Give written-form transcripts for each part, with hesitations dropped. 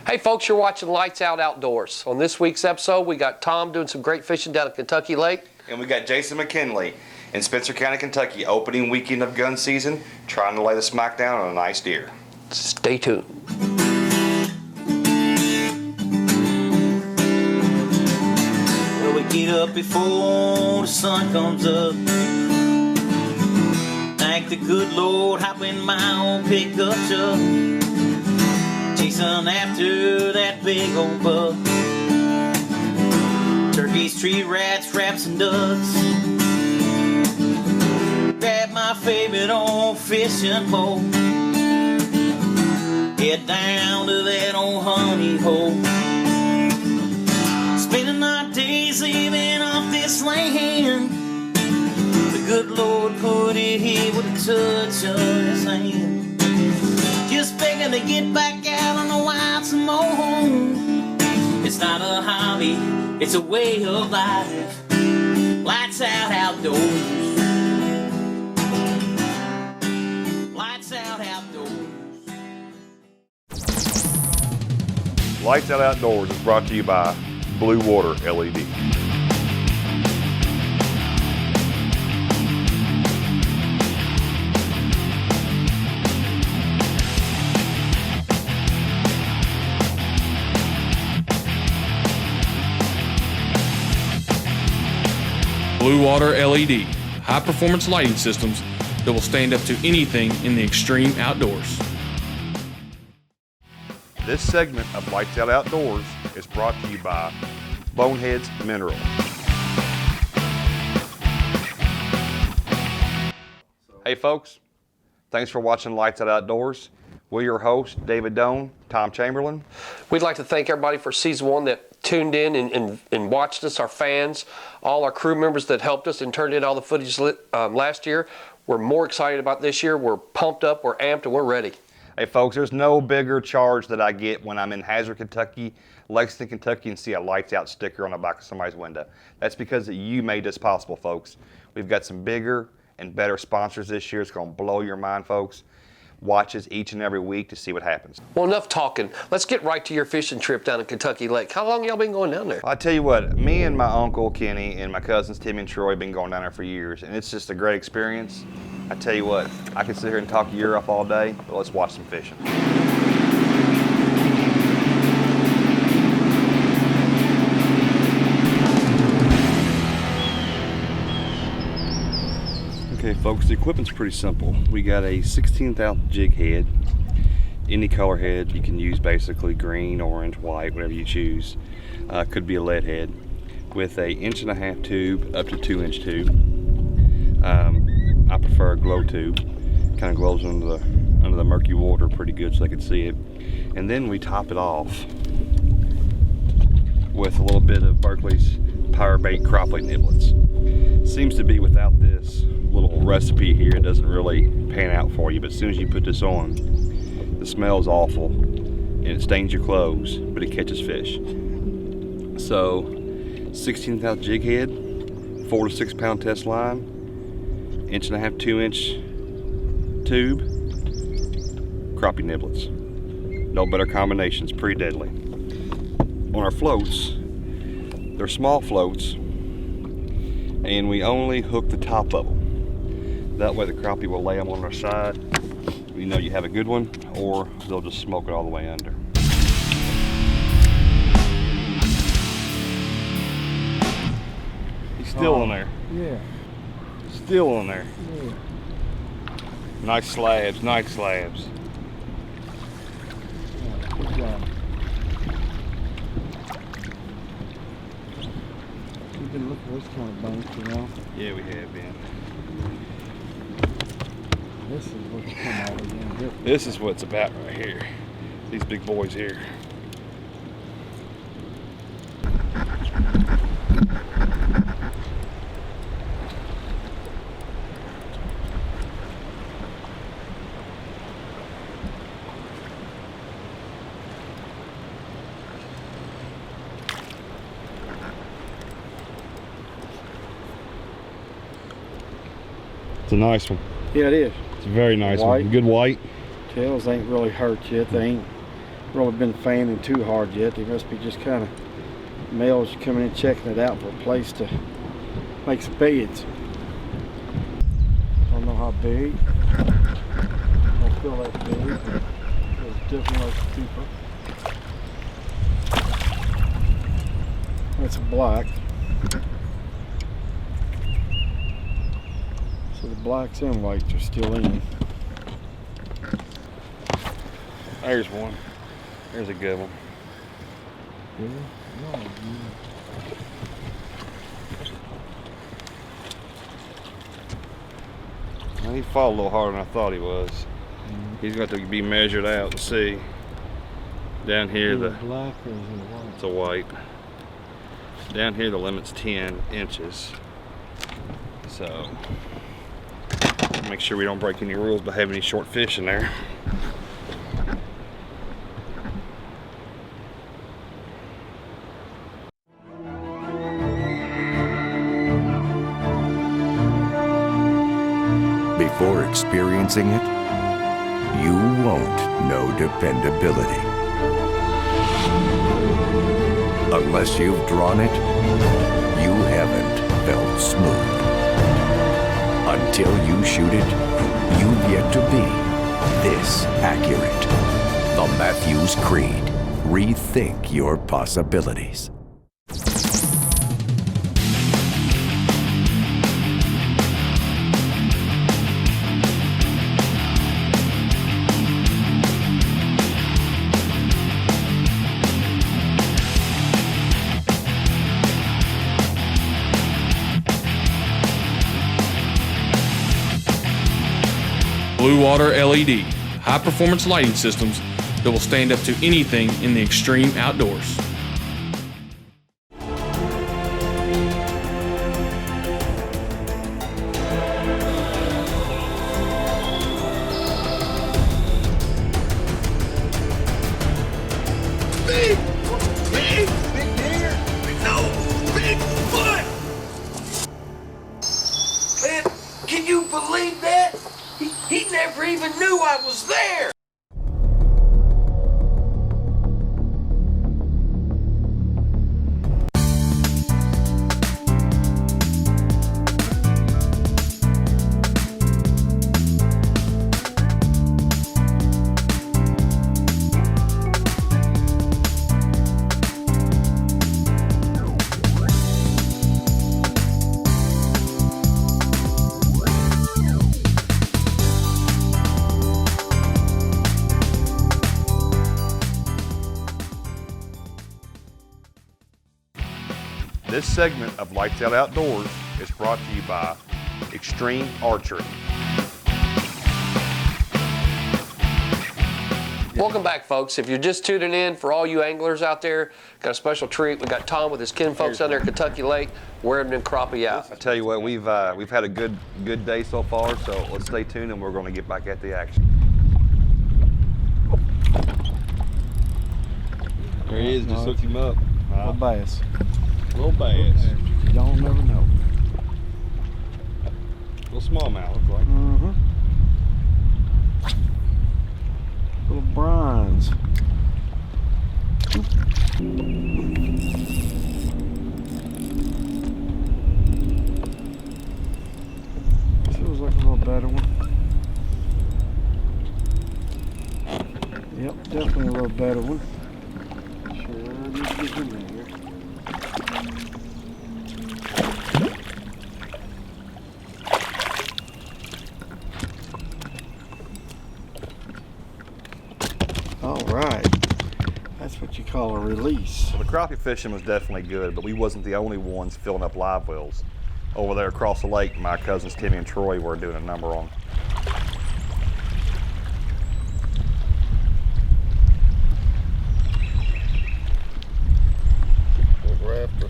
Hey folks, you're watching Lights Out Outdoors. On this week's episode, we got Tom doing some great fishing down at Kentucky Lake. And we got Jason McKinley in Spencer County, Kentucky, opening weekend of gun season, trying to lay the smack down on a nice deer. Stay tuned. Well, we get up before the sun comes up. Thank the good Lord, hop in my old pickup truck. Chasing after that big old buck. Turkeys, tree rats, raps, and ducks. Grab my favorite old fishing pole. Head down to that old honey hole. Spending our days living off this land. The good Lord put it here with a touch of his hand. Just begging to get back out on the wild some more. It's not a hobby, it's a way of life. Lights out outdoors. Lights out outdoors. Lights Out Outdoors is brought to you by Blue Water LED. Blue Water LED, high-performance lighting systems that will stand up to anything in the extreme outdoors. This segment of Lights Out Outdoors is brought to you by Boneheads Mineral. Hey folks, thanks for watching Lights Out Outdoors. We're your hosts, David Doan, Tom Chamberlain. We'd like to thank everybody for season one that tuned in and watched us, our fans, all our crew members that helped us and turned in all the footage last year. We're more excited about this year. We're pumped up, we're amped, and we're ready. Hey folks, there's no bigger charge that I get when I'm in Hazard, Kentucky, Lexington, Kentucky, and see a Lights Out sticker on the back of somebody's window. That's because you made this possible, folks. We've got some bigger and better sponsors this year. It's going to blow your mind, folks. Watch us each and every week to see what happens. Well, enough talking. Let's get right to your fishing trip down at Kentucky Lake. How long y'all been going down there? I tell you what, me and my uncle Kenny and my cousins Timmy and Troy have been going down there for years, and it's just a great experience. I tell you what, I could sit here and talk your ear off all day, but let's watch some fishing. Okay folks, the equipment's pretty simple. We got a 16th jig head, any color head. You can use basically green, orange, white, whatever you choose. Could be a lead head with a 1.5 inch tube up to 2 inch tube. I prefer a glow tube. Kind of glows under the murky water pretty good so I can see it. And then we top it off with a little bit of Berkley's Power Bait Crappie niblets. Seems to be without this little recipe here, it doesn't really pan out for you, but as soon as you put this on, the smell is awful and it stains your clothes, but it catches fish. So 16th jig head, 4 to 6 pound test line, 1.5 inch, 2 inch tube, crappie niblets. No better combinations, pretty deadly. On our floats, they're small floats, and we only hook the top of them. That way the crappie will lay them on their side. You know you have a good one, or they'll just smoke it all the way under. He's still on there. Yeah. Still on there. Yeah. Nice slabs, nice slabs. Yeah, good job. You've been looking for this kind of bank, you know? Yeah, we have been. This is what you come out again. This is what's about right here. These big boys here. It's a nice one. Yeah, it is. It's a very nice White. one. Good white. Tails ain't really hurt yet. They ain't really been fanning too hard yet. They must be just kind of males coming in checking it out for a place to make some beds. Don't know how big. Don't feel that big, but it's definitely like deeper. That's a black. So the blacks and whites are still in. There's one. There's a good one. Yeah. No, Well, he fought a little harder than I thought he was. He's got to be measured out and see. Down here, is it black or is it white? it's a white. Down here, the limit's 10 inches. So, make sure we don't break any rules by having any short fish in there. Before experiencing it, you won't know dependability. Unless you've drawn it, you haven't felt smooth. Until you shoot it, you've yet to be this accurate. The Matthews Creed. Rethink your possibilities. Blue Water LED, high-performance lighting systems that will stand up to anything in the extreme outdoors. Man, can you believe that? He never even knew I was there! This segment of Lights Out Outdoors is brought to you by Extreme Archery. Welcome back, folks. If you're just tuning in, for all you anglers out there, got a special treat. We got Tom with his kin folks down there at Kentucky Lake, wearing them crappie out. I tell you what, we've had a good day so far, so let's stay tuned and we're going to get back at the action. There he is, just hooked him up. Little bass. Little bass. You don't never know. Little smallmouth, looks like. Mm-hmm. Little bronze. Feels like a little better one. Yep, definitely a little better one. Sure, need to get in there. All right, that's what you call a release. Well, the crappie fishing was definitely good, but we wasn't the only ones filling up live wells. Over there across the lake, my cousins Timmy and Troy were doing a number on. Raptor.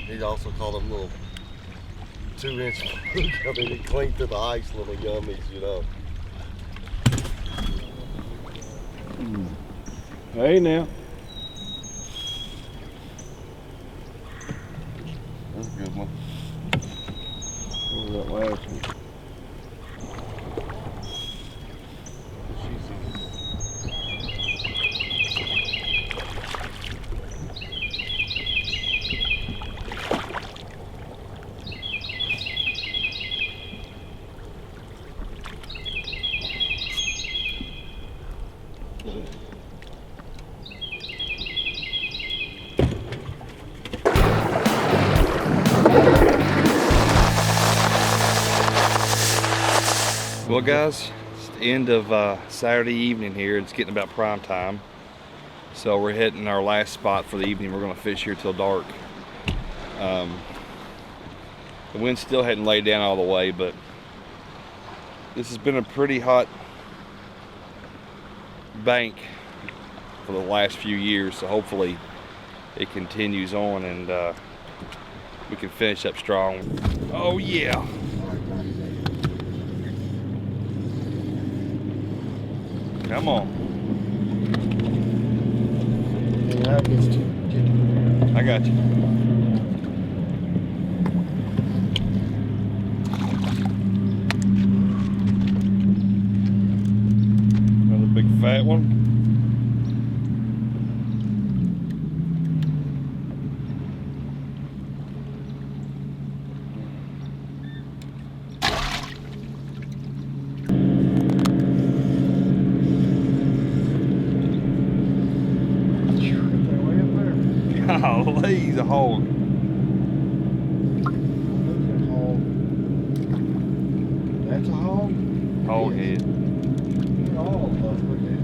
He also called them little 2-inch fluke. I mean, he cling to the ice, little yummies, you know. Hey now. That's a good one. What was that last one? Well guys, it's the end of Saturday evening here. It's getting about prime time. So we're hitting our last spot for the evening. We're gonna fish here till dark. The wind still hadn't laid down all the way, but this has been a pretty hot bank for the last few years. So hopefully it continues on and we can finish up strong. Oh yeah. Come on. Yeah, that gets too. I got you. Another big fat one. Golly, he's a hog. That's a hog? Hog head. Oh, look at that.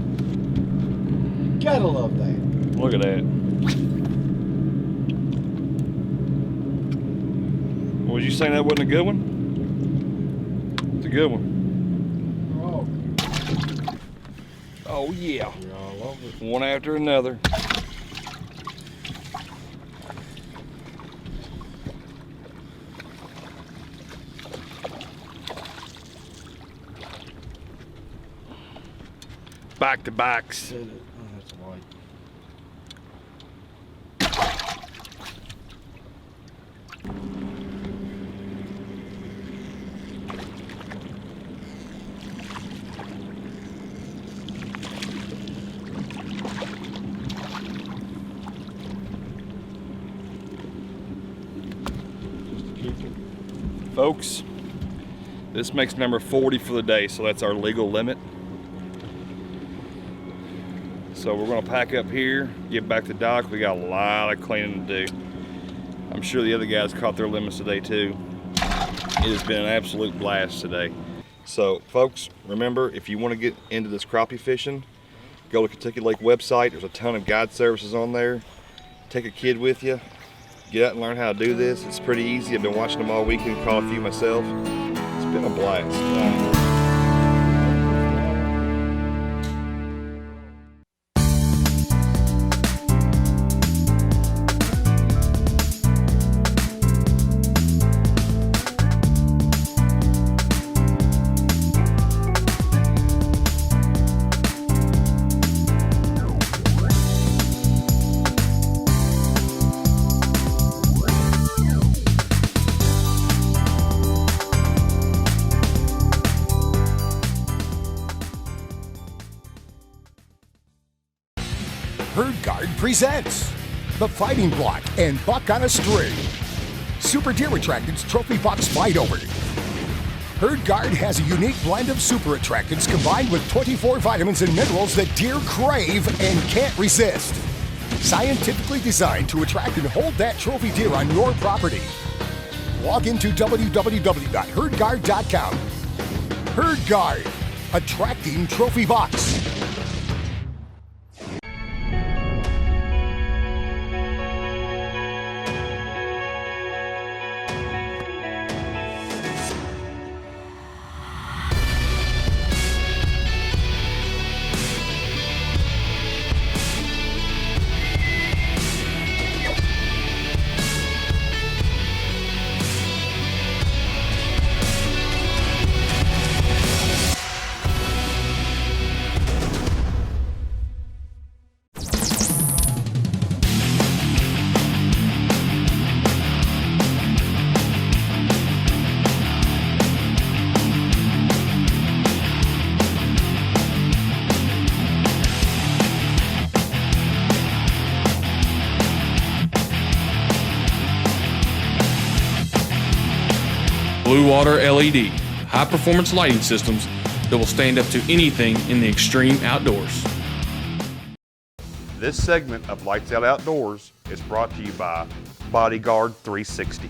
Gotta love that. Look at that. Was you saying that wasn't a good one? It's a good one. Oh yeah. I love it. One after another. Back to backs. Oh, that's white. Folks, this makes number 40 for the day, so that's our legal limit. So we're gonna pack up here, get back to dock. We got a lot of cleaning to do. I'm sure the other guys caught their limits today too. It has been an absolute blast today. So folks, remember, if you wanna get into this crappie fishing, go to Kentucky Lake website. There's a ton of guide services on there. Take a kid with you. Get out and learn how to do this. It's pretty easy. I've been watching them all weekend, caught a few myself. It's been a blast. Herd Guard presents The Fighting Block and Buck on a String. Super Deer Attractants Trophy Box Fight Over. Herd Guard has a unique blend of super attractants combined with 24 vitamins and minerals that deer crave and can't resist. Scientifically designed to attract and hold that trophy deer on your property. Log into www.herdguard.com. Herd Guard, attracting trophy box. Blue Water LED, high-performance lighting systems that will stand up to anything in the extreme outdoors. This segment of Lights Out Outdoors is brought to you by Bodyguard 360.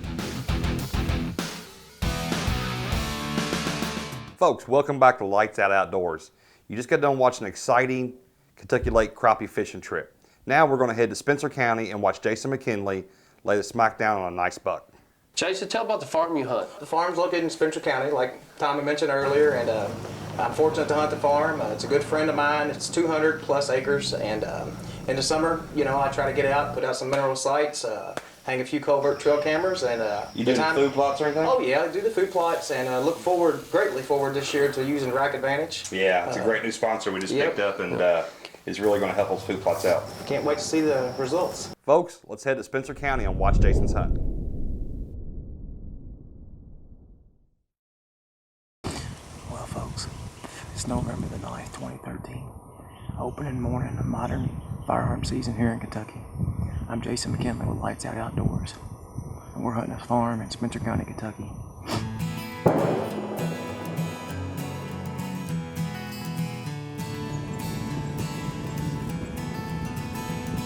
Folks, welcome back to Lights Out Outdoors. You just got done watching an exciting Kentucky Lake crappie fishing trip. Now we're going to head to Spencer County and watch Jason McKinley lay the smack down on a nice buck. Jason, tell about the farm you hunt. The farm's located in Spencer County, like Tommy mentioned earlier, and I'm fortunate to hunt the farm. It's a good friend of mine. It's 200 plus acres, and in the summer, you know, I try to get out, put out some mineral sites, hang a few covert trail cameras, and You do the food plots or anything? Oh yeah, I do the food plots, and look greatly forward this year to using Rack Advantage. Yeah, it's a great new sponsor we just picked up, and it's really going to help those food plots out. Can't wait to see the results. Folks, let's head to Spencer County and watch Jason's hunt. Well, folks, it's November the 9th, 2013. Opening morning of modern firearm season here in Kentucky. I'm Jason McKinley with Lights Out Outdoors, and we're hunting a farm in Spencer County, Kentucky.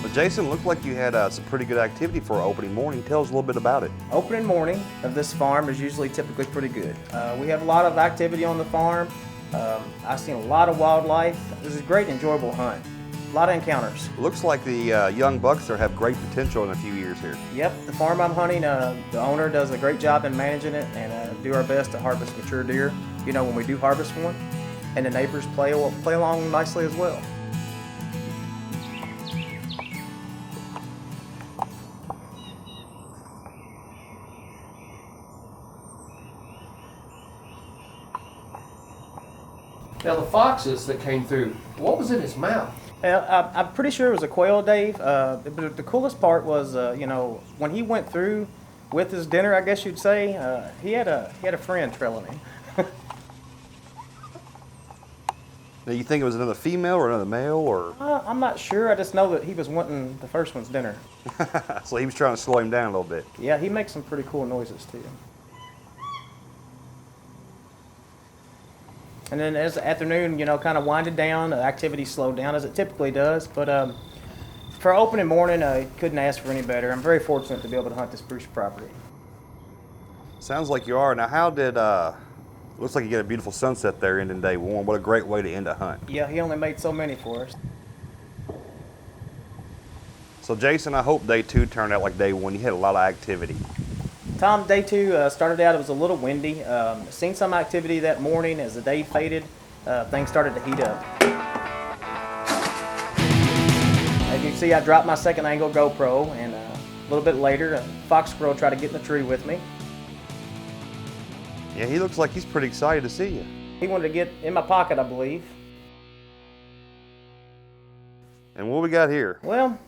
But Jason, looked like you had some pretty good activity for opening morning. Tell us a little bit about it. Opening morning of this farm is usually typically pretty good. We have a lot of activity on the farm. I've seen a lot of wildlife. This is a great, enjoyable hunt. A lot of encounters. Looks like the young bucks there have great potential in a few years here. Yep, the farm I'm hunting, the owner does a great job in managing it, and do our best to harvest mature deer. You know, when we do harvest one, and the neighbors play along nicely as well. Now the foxes that came through, what was in his mouth? I'm pretty sure it was a quail, Dave. But the coolest part was, you know, when he went through with his dinner, I guess you'd say, he had a friend trailing him. Now, you think it was another female or another male, or? I'm not sure. I just know that he was wanting the first one's dinner. So he was trying to slow him down a little bit. Yeah, he makes some pretty cool noises too. And then as the afternoon, you know, kind of winded down, the activity slowed down as it typically does. But for opening morning, I couldn't ask for any better. I'm very fortunate to be able to hunt this Bruce property. Sounds like you are. Now, how did, looks like you get a beautiful sunset there ending day one. What a great way to end a hunt. Yeah, he only made so many for us. So Jason, I hope day two turned out like day one. You had a lot of activity. Tom, day two started out, it was a little windy. Seen some activity that morning as the day faded. Things started to heat up. As you can see, I dropped my second angle GoPro, and a little bit later, a fox squirrel tried to get in the tree with me. Yeah, he looks like he's pretty excited to see you. He wanted to get in my pocket, I believe. And what we got here? Well,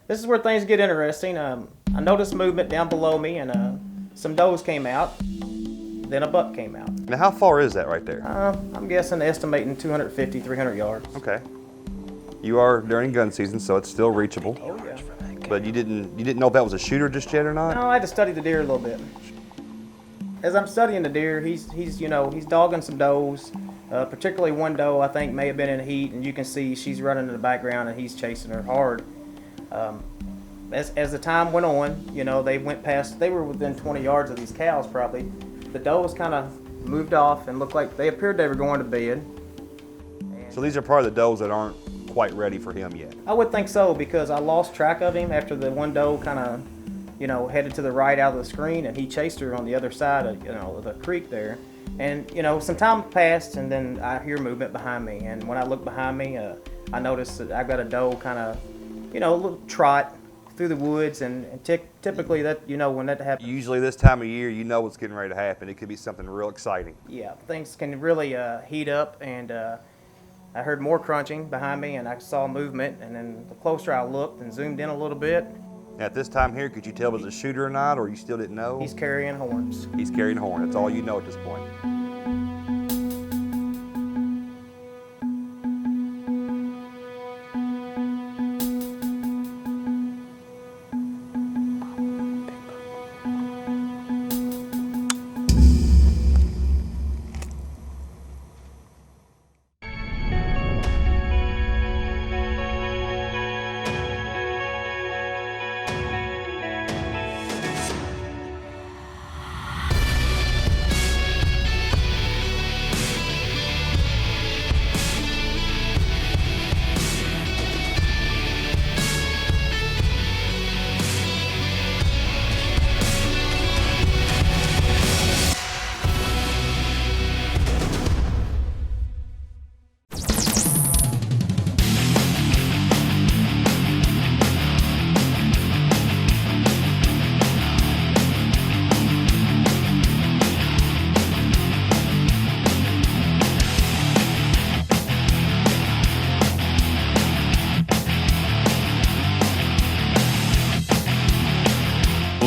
this is where things get interesting. I noticed movement down below me, and some does came out. Then a buck came out. Now, how far is that right there? I'm guessing, estimating 250, 300 yards. Okay. You are during gun season, so it's still reachable. Oh yeah. But you didn't know if that was a shooter just yet or not? No, I had to study the deer a little bit. As I'm studying the deer, he's dogging some does. Particularly one doe, I think, may have been in heat, and you can see she's running in the background, and he's chasing her hard. As the time went on, you know, they were within 20 yards of these cows probably. The does kind of moved off and looked like they appeared they were going to bed. So these are probably the does that aren't quite ready for him yet. I would think so, because I lost track of him after the one doe kind of, you know, headed to the right out of the screen, and he chased her on the other side of, you know, the creek there. And, you know, some time passed, and then I hear movement behind me. And when I look behind me, I noticed that I've got a doe kind of, you know, a little trot through the woods. And typically that, you know, when that happens. Usually this time of year, you know what's getting ready to happen. It could be something real exciting. Yeah, things can really heat up. And I heard more crunching behind me, and I saw movement. And then the closer I looked and zoomed in a little bit. At this time here, could you tell if it was a shooter or not, or you still didn't know? He's carrying horns. He's carrying a horn. That's all you know at this point.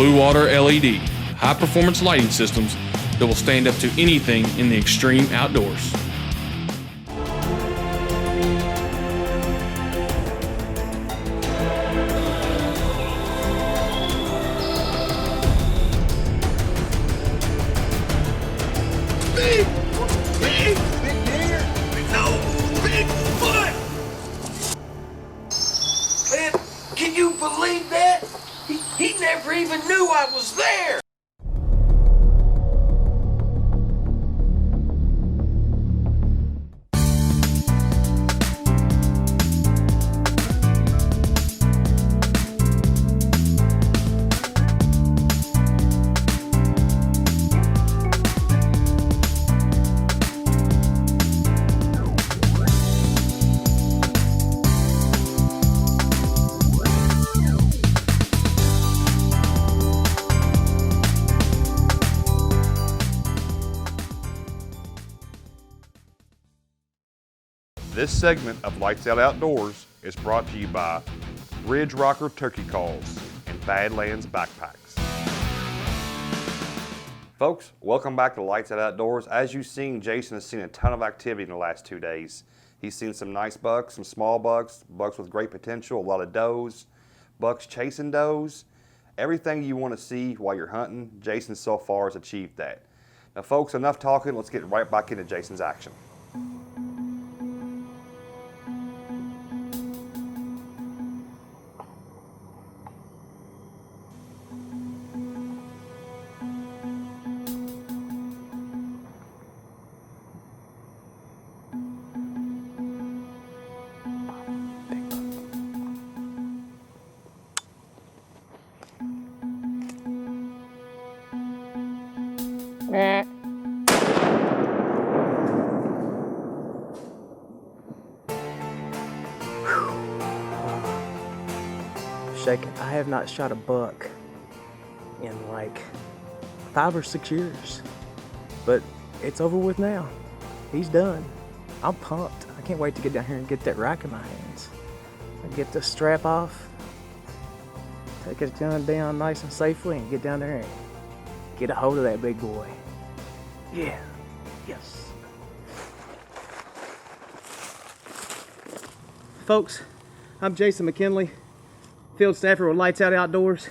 Blue Water LED, high-performance lighting systems that will stand up to anything in the extreme outdoors. Big deer. No, Bigfoot. Man, can you believe that? He never even knew I was there. This segment of Lights Out Outdoors is brought to you by Ridge Rocker Turkey Calls and Badlands Backpacks. Folks, welcome back to Lights Out Outdoors. As you've seen, Jason has seen a ton of activity in the last 2 days. He's seen some nice bucks, some small bucks, bucks with great potential, a lot of does, bucks chasing does. Everything you want to see while you're hunting, Jason so far has achieved that. Now folks, enough talking, let's get right back into Jason's action. Shaking. I have not shot a buck in like 5 or 6 years, but it's over with now. He's done. I'm pumped. I can't wait to get down here and get that rack in my hands. I get the strap off, take his gun down nice and safely, and get down there and get a hold of that big boy. Yeah. Yes. Folks, I'm Jason McKinley, field staffer with Lights Out Outdoors,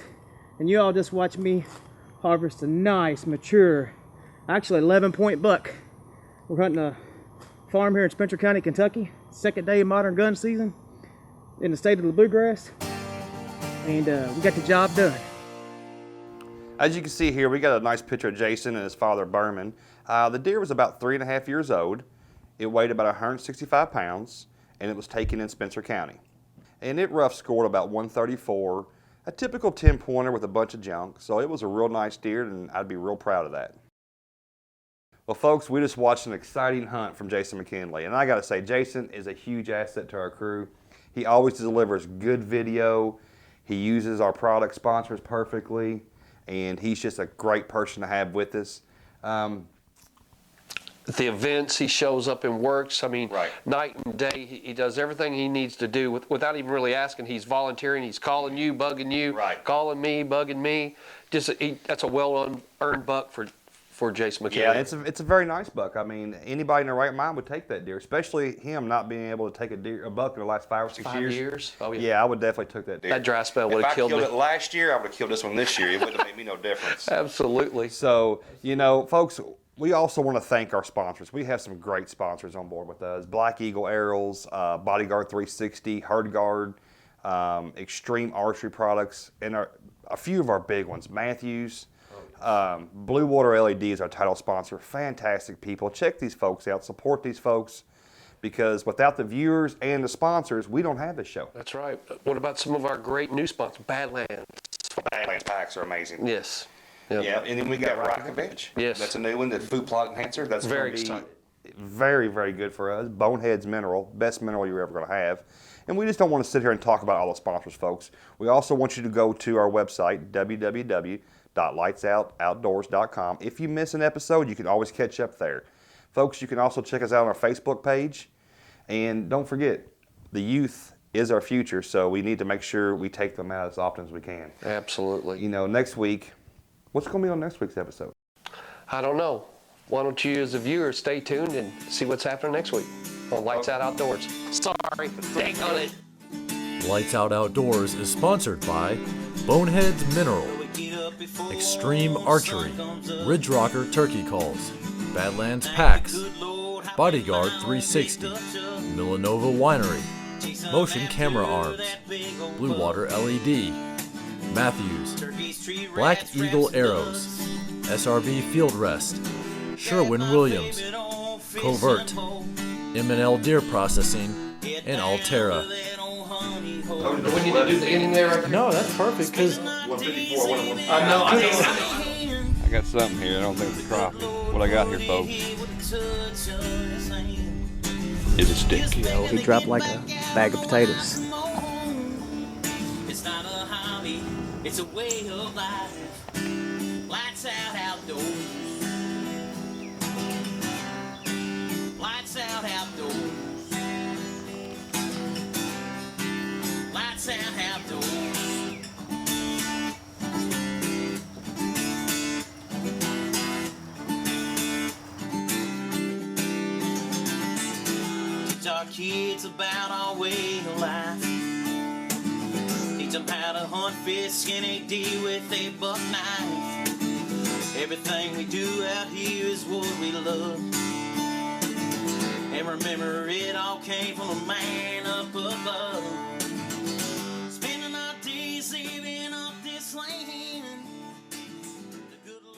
and you all just watched me harvest a nice, mature, actually 11-point buck. We're hunting a farm here in Spencer County, Kentucky. Second day of modern gun season in the state of the bluegrass, and we got the job done. As you can see here, we got a nice picture of Jason and his father, Berman. The deer was about 3.5 years old. It weighed about 165 pounds, and it was taken in Spencer County. And it rough scored about 134, a typical 10-pointer with a bunch of junk. So it was a real nice deer, and I'd be real proud of that. Well, folks, we just watched an exciting hunt from Jason McKinley. And I got to say, Jason is a huge asset to our crew. He always delivers good video. He uses our product sponsors perfectly. And he's just a great person to have with us. The events, he shows up and works. I mean, Right. Night and day, he does everything he needs to do without even really asking. He's volunteering. He's calling you, bugging you, Right. calling me, bugging me. That's a well-earned buck for Jason McKinley. Yeah, it's a very nice buck. I mean, anybody in their right mind would take that deer, especially him not being able to take a buck in the last 5 or 6 5 years? Oh, yeah. Yeah, I would definitely took that deer. That dry spell would If have I killed me. it last year, I would have killed this one this year. It wouldn't have made me no difference. Absolutely. So, you know, folks, we also want to thank our sponsors. We have some great sponsors on board with us. Black Eagle Arrows, Bodyguard 360, Herd Guard, Extreme Archery Products, and a few of our big ones, Matthews. Blue Water LED is our title sponsor. Fantastic people. Check these folks out. Support these folks, because without the viewers and the sponsors, we don't have this show. That's right. What about some of our great new sponsors? Badlands. Badlands packs are amazing. Yes. Yeah, and then we got Rock and Bench. Yes. That's a new one, the food plot enhancer. That's Very gonna be exciting. very, very good for us. Boneheads mineral, best mineral you're ever going to have. And we just don't want to sit here and talk about all the sponsors, folks. We also want you to go to our website, www.lightsoutdoutdoors.com. If you miss an episode, you can always catch up there. Folks, you can also check us out on our Facebook page. And don't forget, the youth is our future, so we need to make sure we take them out as often as we can. Absolutely. You know, next week, what's going to be on next week's episode? I don't know. Why don't you, as a viewer, stay tuned and see what's happening next week on Lights Out Outdoors. Sorry, dang on it. Lights Out Outdoors is sponsored by Boneheads Mineral, Extreme Archery, Ridge Rocker Turkey Calls, Badlands Packs, Bodyguard 360, Millanova Winery, Motion Camera Arms, Blue Water LED, Matthews, Black Eagle Arrows, SRB Field Rest, Sherwin-Williams, Covert, M&L Deer Processing, and Altera. Do we need to do the ending there? No, that's perfect because 154, I got something here. I don't think it's a crappie. What I got here, folks, is a stick. you know, he dropped like a bag of potatoes. It's not a hobby, it's a way of life. Lights out outdoors. Lights out outdoors. Lights out outdoors. Teach our kids about our way of life. Teach them how to hunt, fish, skin a deer with a buck knife. Everything we do out here is what we love. And remember, it all came from a man up above.